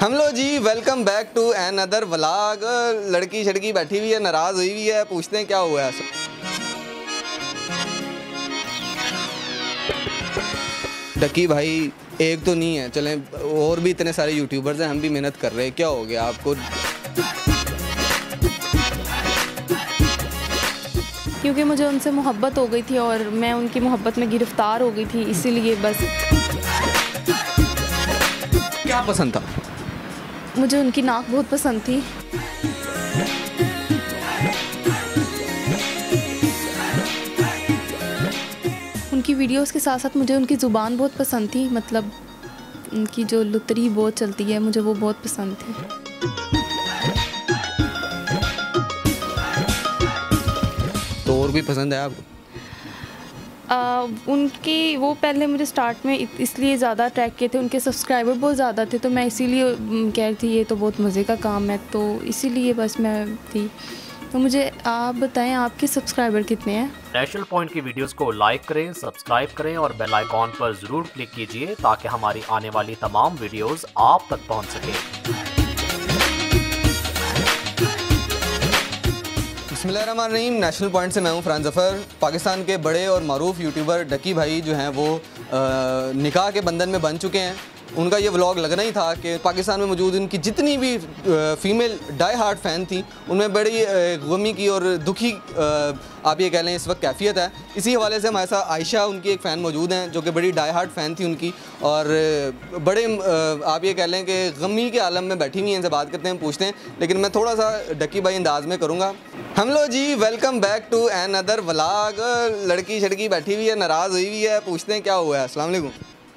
हम लो जी, welcome back to another vlog. लड़की शड़की बैठी हुई है, नाराज़ हुई हुई है, पूछते हैं क्या हुआ है। डकी भाई एक तो नहीं है, चलें और भी इतने सारे यूट्यूबर्स हैं, हम भी मेहनत कर रहे हैं, क्या हो गया आपको? क्योंकि मुझे उनसे मोहब्बत हो गई थी और मैं उनकी मोहब्बत में गिरफ्तार हो गई थी, इसीलिए बस। क्या पसंद था? मुझे उनकी नाक बहुत पसंद थी। उनकी वीडियोस के साथ साथ मुझे उनकी ज़ुबान बहुत पसंद थी, मतलब उनकी जो लुतरी बहुत चलती है, मुझे वो बहुत पसंद थी। तो और भी पसंद है आपको? उनकी वो पहले मुझे स्टार्ट में इसलिए ज़्यादा अट्रैक्ट किए थे, उनके सब्सक्राइबर बहुत ज़्यादा थे, तो मैं इसीलिए कह रही थी ये तो बहुत मज़े का काम है, तो इसीलिए बस मैं थी। तो मुझे आप बताएं आपके सब्सक्राइबर कितने हैं? नेशनल पॉइंट की वीडियोस को लाइक करें, सब्सक्राइब करें और बेल आइकॉन पर ज़रूर क्लिक कीजिए ताकि हमारी आने वाली तमाम वीडियोस आप तक पहुंच सके। बिस्मिल्लाहिर्रहमानिर्रहीम। नेशनल पॉइंट से मैं हूँ फरहान ज़फ़र। पाकिस्तान के बड़े और मारूफ यूट्यूबर डकी भाई जो हैं वो निकाह के बंधन में बन चुके हैं। उनका ये व्लॉग लगना ही था कि पाकिस्तान में मौजूद उनकी जितनी भी फ़ीमेल डाई हार्ट फ़ैन थी उनमें बड़ी गमी की और दुखी आप ये कह लें इस वक्त कैफियत है। इसी हवाले से हमारे साथ आयशा उनकी एक फ़ैन मौजूद हैं जो कि बड़ी डाई हार्ट फ़ैन थी उनकी, और बड़े आप ये कह लें कि गमी के आलम में बैठी हुई हैं। इनसे बात करते हैं, पूछते हैं, लेकिन मैं थोड़ा सा डकी भाई अंदाज में करूँगा। हम लो जी, welcome back to another vlog. लड़की शड़की बैठी हुई है, नाराज़ हुई हुई है, पूछते हैं क्या हुआ है। अस्सलाम वालेकुम।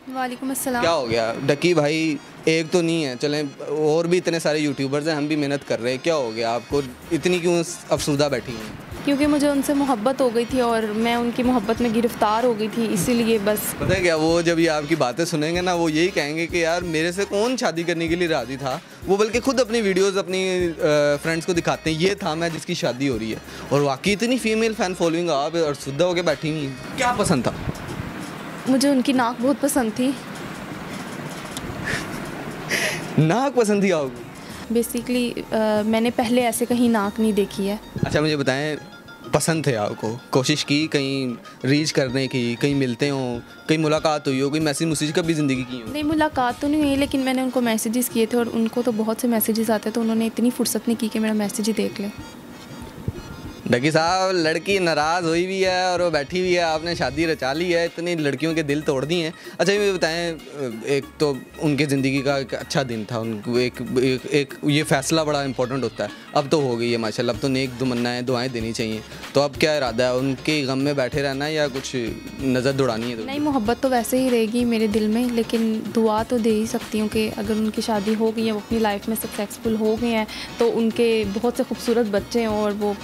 वालेकुम अस्सलाम। क्या हो गया? डकी भाई एक तो नहीं है, चलें और भी इतने सारे यूट्यूबर्स हैं, हम भी मेहनत कर रहे हैं, क्या हो गया आपको? इतनी क्यों अफसुदा बैठी हुई हैं? क्योंकि मुझे उनसे मोहब्बत हो गई थी और मैं उनकी मोहब्बत में गिरफ्तार हो गई थी, इसीलिए बस। पता है क्या, वो जब ये आपकी बातें सुनेंगे ना, वो यही कहेंगे कि यार मेरे से कौन शादी करने के लिए राज़ी था। वो बल्कि खुद अपनी वीडियोस अपनी फ्रेंड्स को दिखाते हैं, ये था मैं जिसकी शादी हो रही है। और वाकई इतनी फीमेल फ़ैन फॉलोइंग आप और सुद्धा होकर बैठी हुई हैं। क्या पसंद था? मुझे उनकी नाक बहुत पसंद थी। नाक पसंद थी आपको? बेसिकली मैंने पहले ऐसे कहीं नाक नहीं देखी है। अच्छा मुझे बताएं, पसंद थे आपको? कोशिश की कहीं रीच करने की, कहीं मिलते हों, कहीं मुलाकात हुई हो, कोई मैसेज मुसेज का भी ज़िंदगी की हो? नहीं, मुलाकात तो नहीं हुई, लेकिन मैंने उनको मैसेजेस किए थे और उनको तो बहुत से मैसेजेस आते, तो उन्होंने इतनी फुर्सत नहीं की कि मेरा मैसेज ही देख लें। डकी साहब, लड़की नाराज़ हुई भी है और वो बैठी हुई है, आपने शादी रचा ली है, इतनी लड़कियों के दिल तोड़ दिए हैं। अच्छा ये बताएं, एक तो उनके ज़िंदगी का एक अच्छा दिन था, उनको एक ये फ़ैसला बड़ा इंपॉर्टेंट होता है। अब तो हो गई है माशाल्लाह, अब तो नेक दुमन्नाएं दुआएं देनी चाहिए। तो अब क्या इरादा है, उनके गम में बैठे रहना है या कुछ नज़र दौड़ानी है? नहीं, मोहब्बत तो वैसे ही रहेगी मेरे दिल में, लेकिन दुआ तो दे ही सकती हूँ कि अगर उनकी शादी हो गई है, वो अपनी लाइफ में सक्सेसफुल हो गए हैं, तो उनके बहुत से खूबसूरत बच्चे हैं और वो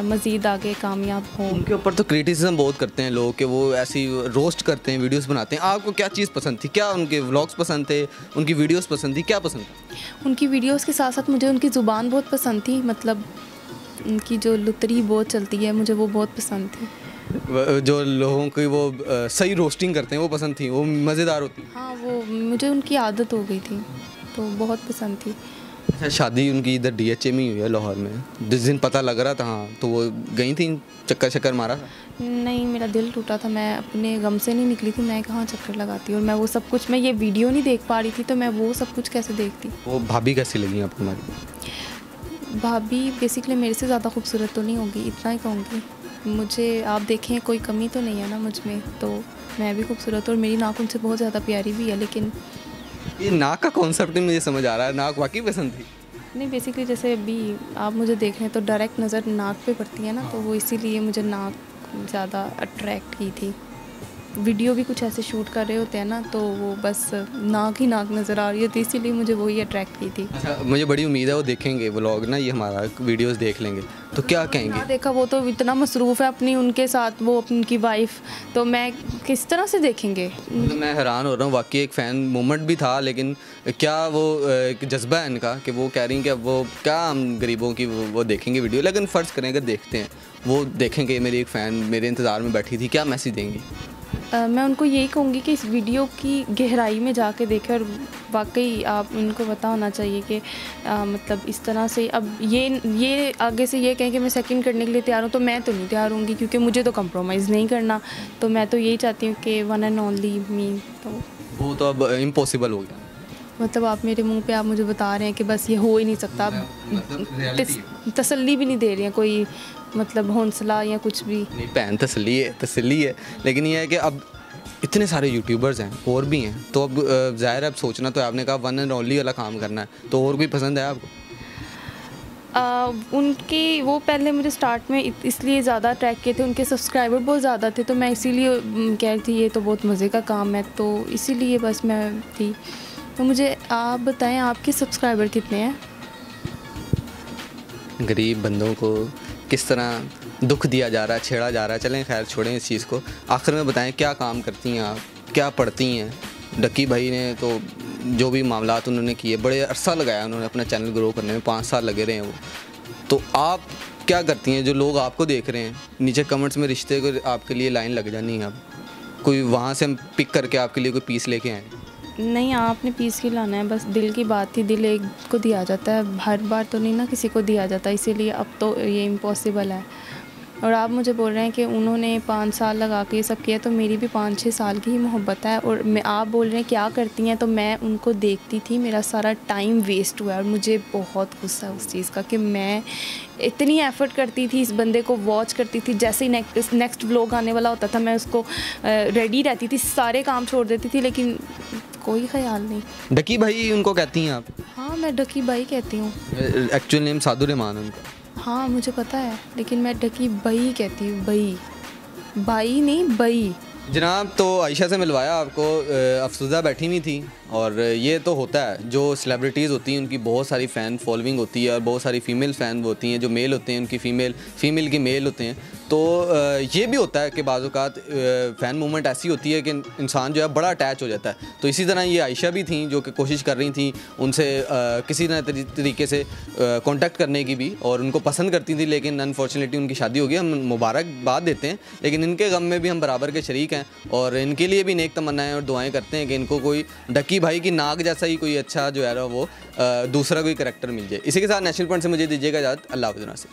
मज़ीद आगे कामयाब हों। उनके ऊपर तो क्रिटिसिज्म बहुत करते हैं लोग कि वो ऐसी रोस्ट करते हैं, वीडियोस बनाते हैं। आपको क्या चीज़ पसंद थी? क्या उनके व्लॉग्स पसंद थे, उनकी वीडियोस पसंद थी, क्या पसंद था? उनकी वीडियोस के साथ साथ मुझे उनकी ज़ुबान बहुत पसंद थी, मतलब उनकी जो लुतरी बहुत चलती है, मुझे वो बहुत पसंद थी। जो लोगों की वो सही रोस्टिंग करते हैं वो पसंद थी, वो मज़ेदार होती? हाँ, वो मुझे उनकी आदत हो गई थी, तो बहुत पसंद थी। अच्छा, शादी उनकी इधर DHA में ही हुई है लाहौर में? जिस दिन पता लग रहा था, हाँ, तो वो गई थी, चक्कर शक्कर मारा था? नहीं, मेरा दिल टूटा था, मैं अपने गम से नहीं निकली थी, मैं कहाँ चक्कर लगाती। और मैं वो सब कुछ, मैं ये वीडियो नहीं देख पा रही थी, तो मैं वो सब कुछ कैसे देखती। वो भाभी कैसी लगी आपको हमारी? भाभी बेसिकली मेरे से ज़्यादा खूबसूरत तो नहीं होगी, इतना ही कहूँगी। मुझे आप देखें कोई कमी तो नहीं है ना मुझ में, तो मैं भी खूबसूरत हूँ और मेरी नाक उनसे बहुत ज़्यादा प्यारी भी है। लेकिन ये नाक का कॉन्सेप्ट नहीं मुझे समझ आ रहा है, नाक वाकई पसंद थी? नहीं, बेसिकली जैसे अभी आप मुझे देख रहे हैं तो डायरेक्ट नज़र नाक पे पड़ती है ना, तो वो इसीलिए मुझे नाक ज़्यादा अट्रैक्ट की थी। वीडियो भी कुछ ऐसे शूट कर रहे होते हैं ना, तो वो बस नाक ही नाक नज़र आ रही होती, इसीलिए मुझे वही अट्रैक्ट की थी। अच्छा, मुझे बड़ी उम्मीद है वो देखेंगे व्लॉग ना, ये हमारा वीडियोस देख लेंगे तो क्या कहेंगे? ना देखा, वो तो इतना मसरूफ़ है अपनी उनके साथ, वो उनकी वाइफ, तो मैं किस तरह से देखेंगे? मैं हैरान हो रहा हूँ, वाकई एक फ़ैन मोमेंट भी था, लेकिन क्या वो एक जज्बा है इनका कि वो कह रही हैं कि वो क्या हम गरीबों की वो देखेंगे वीडियो। लेकिन फ़र्ज़ करें अगर देखते हैं, वो देखेंगे मेरी एक फ़ैन मेरे इंतज़ार में बैठी थी, क्या मैसेज देंगी? मैं उनको यही कहूँगी कि इस वीडियो की गहराई में जाके देखें और वाकई आप इनको पता होना चाहिए कि मतलब इस तरह से अब ये आगे से ये कहें कि मैं सेकंड करने के लिए तैयार हूँ, तो मैं तो नहीं तैयार होंगी, क्योंकि मुझे तो कंप्रोमाइज़ नहीं करना। तो मैं तो यही चाहती हूँ कि वन एंड ओनली मी। तो वो तो अब इम्पॉसिबल हो गया। मतलब आप मेरे मुंह पे आप मुझे बता रहे हैं कि बस ये हो ही नहीं सकता, आप तसल्ली भी नहीं दे रही हैं, कोई मतलब हौसला या कुछ भी नहीं। पहन तसल्ली है, लेकिन ये है कि अब इतने सारे यूट्यूबर्स हैं और भी हैं, तो अब ज़ाहिर है अब सोचना तो है, आपने कहा वन एंड ओनली वाला काम करना है, तो और कोई पसंद है आपको? उनकी वो पहले मुझे स्टार्ट में इसलिए ज़्यादा अट्रैक्ट किए थे, उनके सब्सक्राइबर बहुत ज़्यादा थे, तो मैं इसीलिए कह रही थी ये तो बहुत मज़े का काम है, तो इसीलिए बस मैं थी। तो मुझे आप बताएं आपके सब्सक्राइबर कितने हैं? गरीब बंदों को किस तरह दुख दिया जा रहा है, छेड़ा जा रहा है। चलें खैर छोड़ें इस चीज़ को। आखिर में बताएं क्या काम करती हैं आप, क्या पढ़ती हैं? डकी भाई ने तो जो भी मामलात उन्होंने किए, बड़े अरसा लगाया उन्होंने अपना चैनल ग्रो करने में, 5 साल लगे रहे हैं वो। तो आप क्या करती हैं? जो लोग आपको देख रहे हैं, नीचे कमेंट्स में रिश्ते को आपके लिए लाइन लग जानी है, अब कोई वहाँ से हम पिक करके आपके लिए कोई पीस लेके आए? नहीं, आपने पीस ही लाना है, बस दिल की बात थी, दिल एक को दिया जाता है, हर बार तो नहीं ना किसी को दिया जाता, इसीलिए अब तो ये इम्पॉसिबल है। और आप मुझे बोल रहे हैं कि उन्होंने 5 साल लगा के ये सब किया, तो मेरी भी 5-6 साल की ही मोहब्बत है। और मैं आप बोल रहे हैं क्या करती हैं, तो मैं उनको देखती थी, मेरा सारा टाइम वेस्ट हुआ है, और मुझे बहुत गुस्सा है उस चीज़ का कि मैं इतनी एफ़र्ट करती थी, इस बंदे को वॉच करती थी, जैसे ही नेक्स्ट व्लॉग आने वाला होता था मैं उसको रेडी रहती थी, सारे काम छोड़ देती थी, लेकिन कोई ख्याल नहीं। डकी भाई उनको कहती हैं आप? हाँ, मैं डकी भाई कहती हूँ। एक्चुअल नेम सादु रहमान उनका? हाँ, मुझे पता है, लेकिन मैं डकी बई कहती हूँ, भाई नहीं बई। जनाब, तो आयशा से मिलवाया आपको, अफसुदा बैठी हुई थी, और ये तो होता है, जो सेलिब्रिटीज़ होती हैं उनकी बहुत सारी फ़ैन फॉलोइंग होती है, और बहुत सारी फ़ीमेल फ़ैन होती हैं, जो मेल होते हैं उनकी फ़ीमेल की मेल होते हैं। तो ये भी होता है कि बाज़ औक़ात फ़ैन मूवमेंट ऐसी होती है कि इंसान जो है बड़ा अटैच हो जाता है। तो इसी तरह ये आयशा भी थी, जो कि कोशिश कर रही थी उनसे किसी न तरीके से कांटेक्ट करने की भी, और उनको पसंद करती थी, लेकिन अनफॉर्चुनेटली उनकी शादी हो गई। हम मुबारकबाद देते हैं, लेकिन इनके गम में भी हम बराबर के शरीक हैं, और इनके लिए भी नेक तमन्नाएं और दुआएं करते हैं कि इनको कोई डकी भाई की नाक जैसा ही कोई अच्छा जो है वो दूसरा कोई करैक्टर मिल जाए। इसी के साथ नेशनल पॉइंट से मुझे दीजिएगा इजाज़त। अल्लाह हाफ़िज़।